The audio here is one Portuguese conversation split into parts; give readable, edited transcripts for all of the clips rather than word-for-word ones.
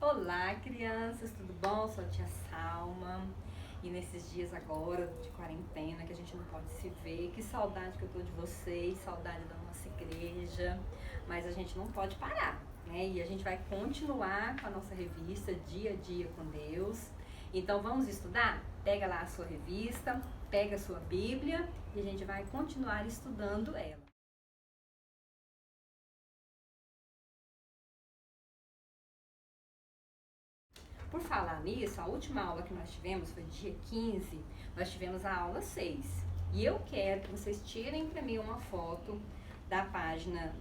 Olá, crianças, tudo bom? Sou a tia Salma. E nesses dias agora de quarentena, que a gente não pode se ver, que saudade que eu tô de vocês, saudade da nossa igreja, mas a gente não pode parar, né? E a gente vai continuar com a nossa revista Dia a Dia com Deus. Então vamos estudar? Pega lá a sua revista, pega a sua Bíblia e a gente vai continuar estudando ela. Por falar nisso, a última aula que nós tivemos foi dia 15, nós tivemos a aula 6. E eu quero que vocês tirem para mim uma foto da página,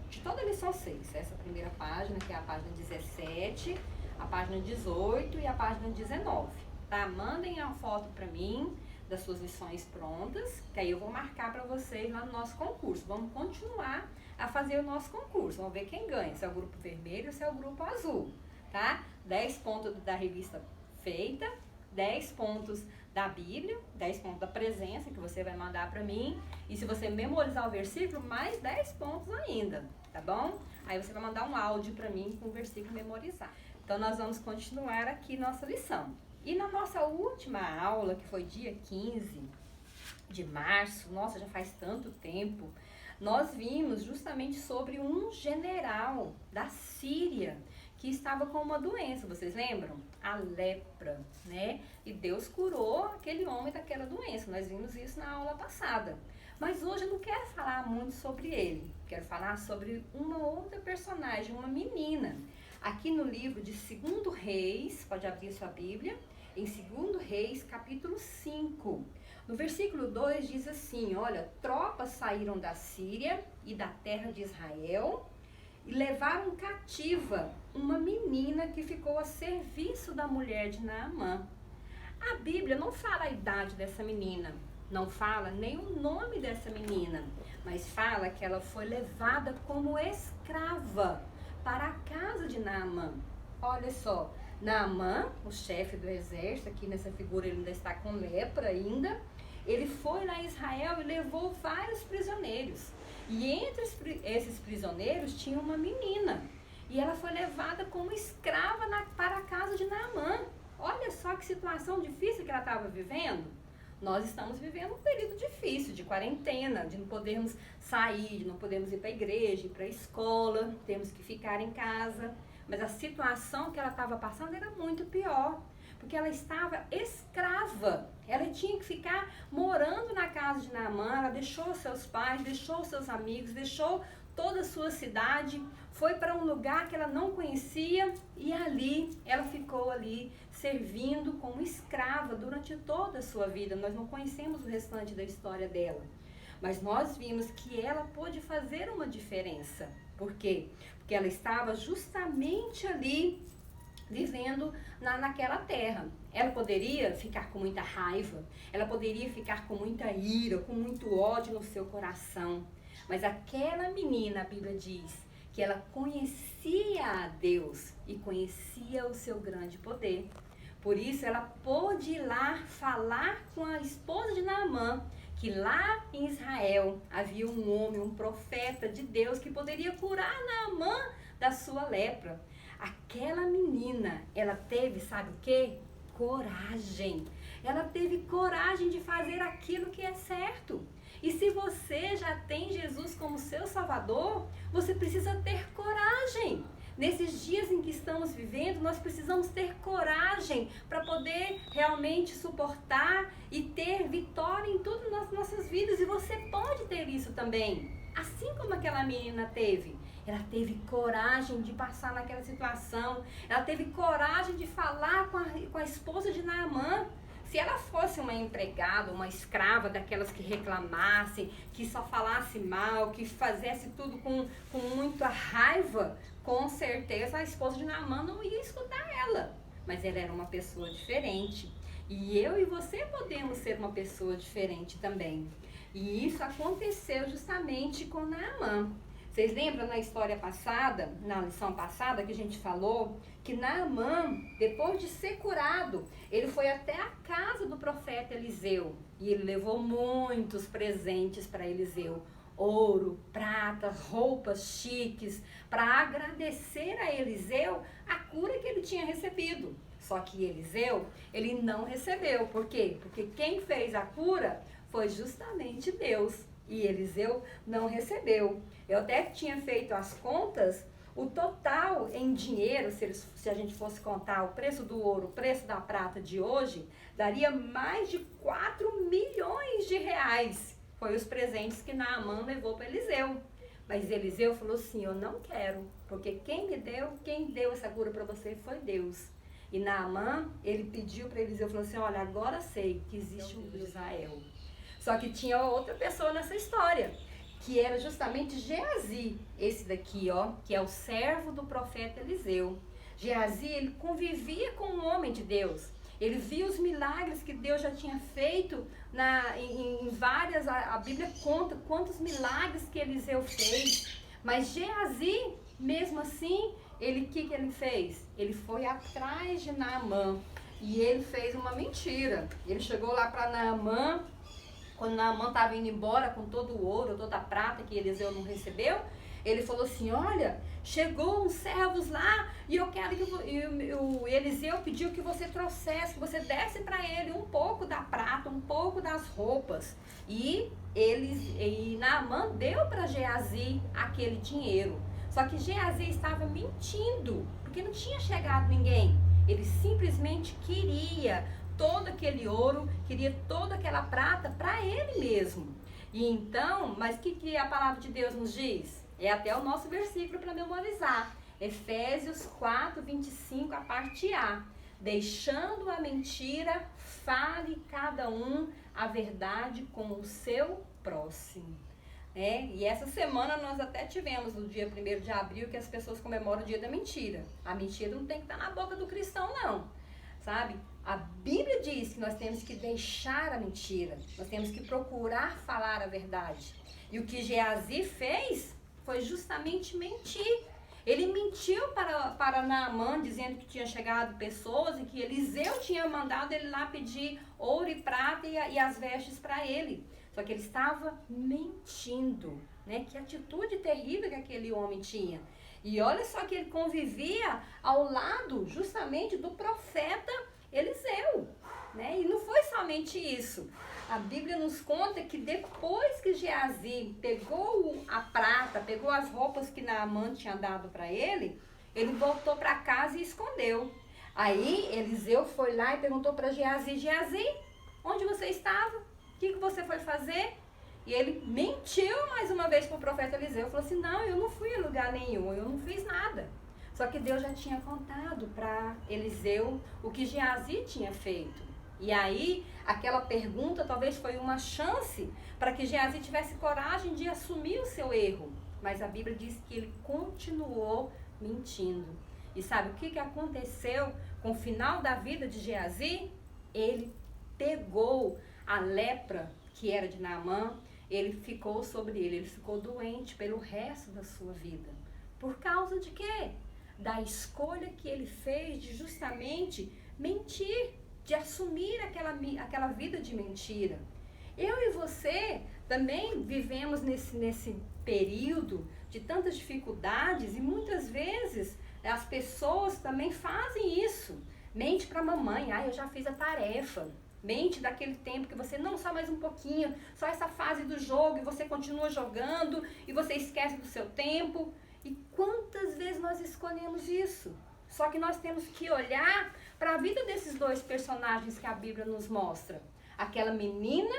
de toda a lição 6. Essa primeira página, que é a página 17, a página 18 e a página 19. Tá? Mandem a foto para mim das suas lições prontas, que aí eu vou marcar para vocês lá no nosso concurso. Vamos continuar a fazer o nosso concurso. Vamos ver quem ganha, se é o grupo vermelho ou se é o grupo azul. Tá? 10 pontos da revista feita, 10 pontos da Bíblia, 10 pontos da presença que você vai mandar para mim. E se você memorizar o versículo, mais 10 pontos ainda, tá bom? Aí você vai mandar um áudio para mim com o versículo memorizado. Então nós vamos continuar aqui nossa lição. E na nossa última aula, que foi dia 15 de março, nossa, já faz tanto tempo, nós vimos justamente sobre um general da Síria que estava com uma doença, vocês lembram? A lepra, né? E Deus curou aquele homem daquela doença, nós vimos isso na aula passada. Mas hoje eu não quero falar muito sobre ele, quero falar sobre uma outra personagem, uma menina. Aqui no livro de 2 Reis, pode abrir a sua Bíblia, em 2 Reis, capítulo 5. No versículo 2 diz assim, olha, tropas saíram da Síria e da terra de Israel e levaram cativa uma menina que ficou a serviço da mulher de Naamã. A Bíblia não fala a idade dessa menina, não fala nem o nome dessa menina, mas fala que ela foi levada como escrava para a casa de Naamã. Olha só, Naamã, o chefe do exército, aqui nessa figura ele ainda está com lepra ainda, ele foi lá em Israel e levou vários prisioneiros. E entre esses prisioneiros tinha uma menina. E ela foi levada como escrava para a casa de Naamã. Olha só que situação difícil que ela estava vivendo. Nós estamos vivendo um período difícil de quarentena, de não podermos sair, de não podermos ir para a igreja, ir para a escola, temos que ficar em casa. Mas a situação que ela estava passando era muito pior, porque ela estava escrava. Ela tinha que ficar morando na casa de Naamã, ela deixou seus pais, deixou seus amigos, deixou toda a sua cidade, foi para um lugar que ela não conhecia e ali ela ficou ali servindo como escrava durante toda a sua vida. Nós não conhecemos o restante da história dela, mas nós vimos que ela pôde fazer uma diferença. Por quê? Porque ela estava justamente ali vivendo naquela terra. Ela poderia ficar com muita raiva, ela poderia ficar com muita ira, com muito ódio no seu coração. Mas aquela menina, a Bíblia diz, que ela conhecia a Deus e conhecia o seu grande poder. Por isso ela pôde ir lá falar com a esposa de Naamã, que lá em Israel havia um homem, um profeta de Deus que poderia curar Naamã da sua lepra. Aquela menina, ela teve, sabe o quê? Coragem. Ela teve coragem de fazer aquilo que é certo. E se você já tem Jesus como seu Salvador, você precisa ter coragem. Nesses dias em que estamos vivendo, nós precisamos ter coragem para poder realmente suportar e ter vitória em tudo nas nossas vidas. E você pode ter isso também. Assim como aquela menina teve. Ela teve coragem de passar naquela situação. Ela teve coragem de falar com a esposa de Naamã. Se ela fosse uma empregada, uma escrava daquelas que reclamassem, que só falasse mal, que fizesse tudo com muita raiva, com certeza a esposa de Naamã não ia escutar ela. Mas ela era uma pessoa diferente. E eu e você podemos ser uma pessoa diferente também. E isso aconteceu justamente com Naamã. Vocês lembram na história passada, na lição passada, que a gente falou que Naamã, depois de ser curado, ele foi até a casa do profeta Eliseu e ele levou muitos presentes para Eliseu. ouro, prata, roupas chiques, para agradecer a Eliseu a cura que ele tinha recebido. Só que Eliseu, ele não recebeu. Por quê? Porque quem fez a cura foi justamente Deus. E Eliseu não recebeu. Eu até tinha feito as contas, o total em dinheiro, se a gente fosse contar o preço do ouro, o preço da prata de hoje, daria mais de 4 milhões de reais. Foi os presentes que Naamã levou para Eliseu. Mas Eliseu falou assim, eu não quero, porque quem deu essa cura para você foi Deus. E Naamã, ele pediu para Eliseu, falou assim, olha, agora sei que existe um Deus de Israel. Só que tinha outra pessoa nessa história, que era justamente Geazi, esse daqui, ó, que é o servo do profeta Eliseu. Geazi, ele convivia com um homem de Deus. Ele via os milagres que Deus já tinha feito em várias, a Bíblia conta quantos milagres que Eliseu fez. Mas Geazi, mesmo assim, o que ele fez? Ele foi atrás de Naamã e ele fez uma mentira. Ele chegou lá para Naamã, quando Naamã estava indo embora com todo o ouro, toda a prata que Eliseu não recebeu, ele falou assim, olha, chegou uns servos lá e eu quero que o Eliseu pediu que você trouxesse, que você desse para ele um pouco da prata, um pouco das roupas. E Naamã deu para Geazi aquele dinheiro. Só que Geazi estava mentindo, porque não tinha chegado ninguém. Ele simplesmente queria todo aquele ouro, queria toda aquela prata para ele mesmo. E então, mas o que a palavra de Deus nos diz? É até o nosso versículo para memorizar. Efésios 4, 25, a parte A. Deixando a mentira, fale cada um a verdade com o seu próximo. E essa semana nós até tivemos, no dia 1º de abril, que as pessoas comemoram o dia da mentira. A mentira não tem que estar na boca do cristão, não. Sabe? A Bíblia diz que nós temos que deixar a mentira. Nós temos que procurar falar a verdade. E o que Geazi fez foi justamente mentir. Ele mentiu para Naamã, dizendo que tinha chegado pessoas e que Eliseu tinha mandado ele lá pedir ouro e prata e as vestes para ele. Só que ele estava mentindo, né? Que atitude terrível que aquele homem tinha. E olha só que ele convivia ao lado justamente do profeta Eliseu, né? E não foi somente isso. A Bíblia nos conta que depois que Geazi pegou a prata, pegou as roupas que Naamã tinha dado para ele voltou para casa e escondeu. Aí Eliseu foi lá e perguntou para Geazi, Geazi, onde você estava? O que você foi fazer? E ele mentiu mais uma vez para o profeta Eliseu. Falou assim, não, eu não fui a lugar nenhum, eu não fiz nada. Só que Deus já tinha contado para Eliseu o que Geazi tinha feito. E aí, aquela pergunta talvez foi uma chance para que Geazi tivesse coragem de assumir o seu erro. Mas a Bíblia diz que ele continuou mentindo. E sabe o que aconteceu com o final da vida de Geazi? Ele pegou a lepra que era de Naamã, ele ficou sobre ele ficou doente pelo resto da sua vida. Por causa de quê? Da escolha que ele fez de justamente mentir, de assumir aquela vida de mentira. Eu e você também vivemos nesse período de tantas dificuldades e muitas vezes as pessoas também fazem isso. Mente para a mamãe, eu já fiz a tarefa. Mente daquele tempo que você não, só mais um pouquinho, só essa fase do jogo e você continua jogando e você esquece do seu tempo. E quantas vezes nós escolhemos isso? Só que nós temos que olhar para a vida desses dois personagens que a Bíblia nos mostra. Aquela menina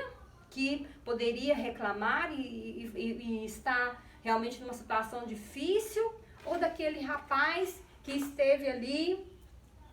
que poderia reclamar e estar realmente numa situação difícil, ou daquele rapaz que esteve ali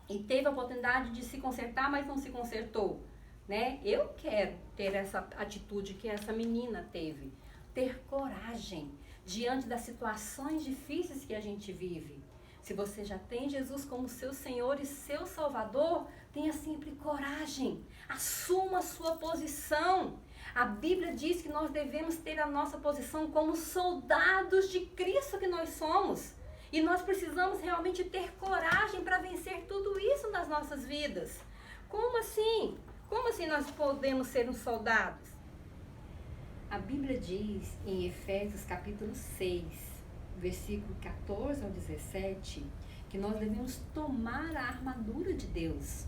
e teve a oportunidade de se consertar, mas não se consertou. Né? Eu quero ter essa atitude que essa menina teve. Ter coragem diante das situações difíceis que a gente vive. Se você já tem Jesus como seu Senhor e seu Salvador, tenha sempre coragem. Assuma a sua posição. A Bíblia diz que nós devemos ter a nossa posição como soldados de Cristo que nós somos. E nós precisamos realmente ter coragem para vencer tudo isso nas nossas vidas. Como assim? Como assim nós podemos ser uns soldados? A Bíblia diz em Efésios capítulo 6, versículo 14 ao 17, que nós devemos tomar a armadura de Deus.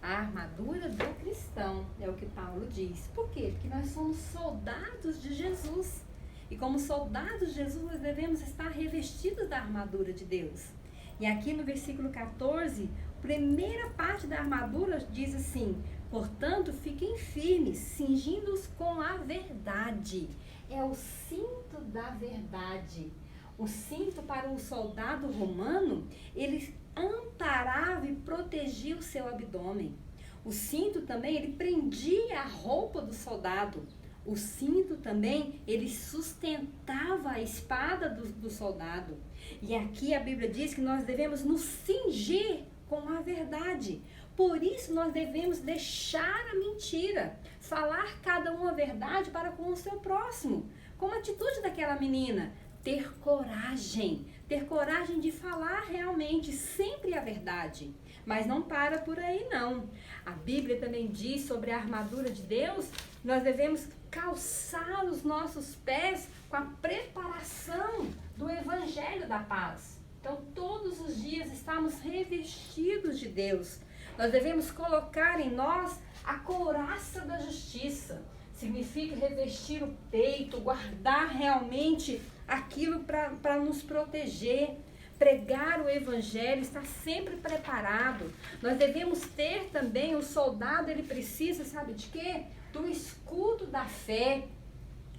A armadura do cristão, é o que Paulo diz. Por quê? Porque nós somos soldados de Jesus. E como soldados de Jesus, nós devemos estar revestidos da armadura de Deus. E aqui no versículo 14, primeira parte da armadura diz assim: portanto, fiquem firmes, cingindo-os com a verdade. É o cinto da verdade. O cinto para o soldado romano, ele amparava e protegia o seu abdômen. O cinto também, ele prendia a roupa do soldado. O cinto também, ele sustentava a espada do soldado. E aqui a Bíblia diz que nós devemos nos cingir com a verdade. Por isso nós devemos deixar a mentira, falar cada um a verdade para com o seu próximo. Como a atitude daquela menina, ter coragem de falar realmente sempre a verdade. Mas não para por aí não. A Bíblia também diz sobre a armadura de Deus, nós devemos calçar os nossos pés com a preparação do Evangelho da Paz. Então, todos os dias estamos revestidos de Deus. Nós devemos colocar em nós a couraça da justiça. Significa revestir o peito, guardar realmente aquilo para nos proteger. Pregar o Evangelho, estar sempre preparado. Nós devemos ter também, o soldado, ele precisa, sabe de quê? Do escudo da fé,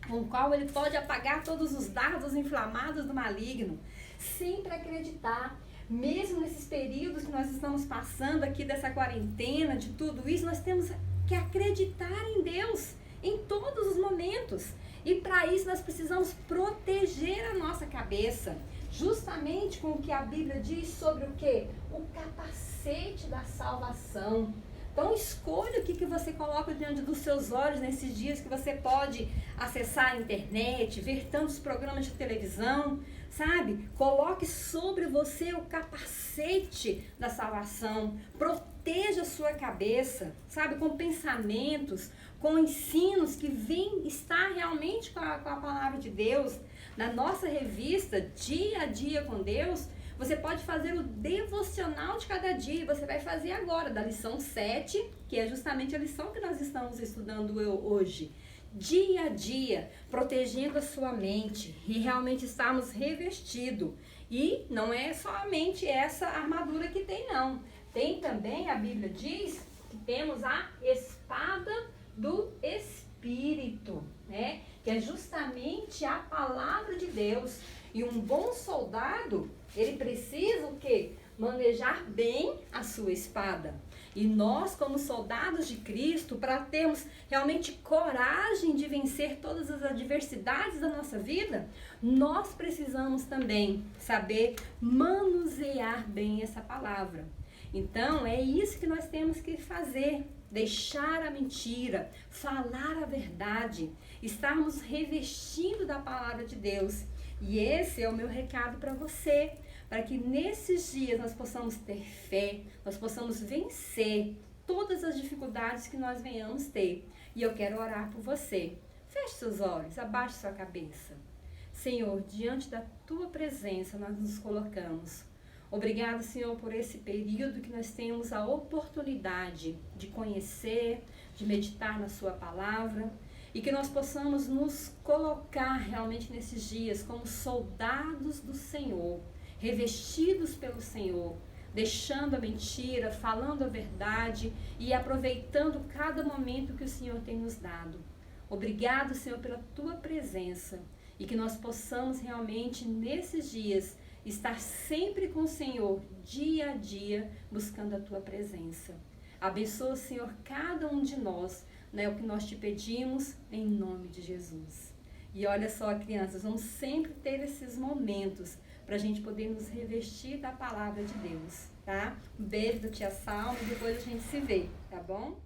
com o qual ele pode apagar todos os dardos inflamados do maligno. Sempre acreditar, mesmo nesses períodos que nós estamos passando aqui dessa quarentena, de tudo isso, nós temos que acreditar em Deus em todos os momentos. E para isso nós precisamos proteger a nossa cabeça, justamente com o que a Bíblia diz sobre o quê? O capacete da salvação. Então escolha o que você coloca diante dos seus olhos nesses dias que você pode acessar a internet, ver tantos programas de televisão, sabe? Coloque sobre você o capacete da salvação. Proteja a sua cabeça, sabe? Com pensamentos, com ensinos que vêm estar realmente com a palavra de Deus. Na nossa revista Dia a Dia com Deus, você pode fazer o devocional de cada dia. Você vai fazer agora, da lição 7, que é justamente a lição que nós estamos estudando hoje. Dia a dia, protegendo a sua mente e realmente estarmos revestidos. E não é somente essa armadura que tem, não. Tem também, a Bíblia diz, que temos a espada do Espírito, né? Que é justamente a palavra de Deus. E um bom soldado, ele precisa o quê? Manejar bem a sua espada. E nós, como soldados de Cristo, para termos realmente coragem de vencer todas as adversidades da nossa vida, nós precisamos também saber manusear bem essa palavra. Então, é isso que nós temos que fazer. Deixar a mentira, falar a verdade, estarmos revestindo da palavra de Deus. E esse é o meu recado para você, para que nesses dias nós possamos ter fé, nós possamos vencer todas as dificuldades que nós venhamos ter. E eu quero orar por você. Feche seus olhos, abaixe sua cabeça. Senhor, diante da tua presença nós nos colocamos. Obrigado, Senhor, por esse período que nós temos a oportunidade de conhecer, de meditar na sua palavra e que nós possamos nos colocar realmente nesses dias como soldados do Senhor, revestidos pelo Senhor, deixando a mentira, falando a verdade e aproveitando cada momento que o Senhor tem nos dado. Obrigado, Senhor, pela tua presença e que nós possamos realmente nesses dias estar sempre com o Senhor, dia a dia, buscando a tua presença. Abençoa, Senhor, cada um de nós, né, o que nós te pedimos, em nome de Jesus. E olha só, crianças, vamos sempre ter esses momentos para a gente poder nos revestir da palavra de Deus, tá? Um beijo da tia Salma e depois a gente se vê, tá bom?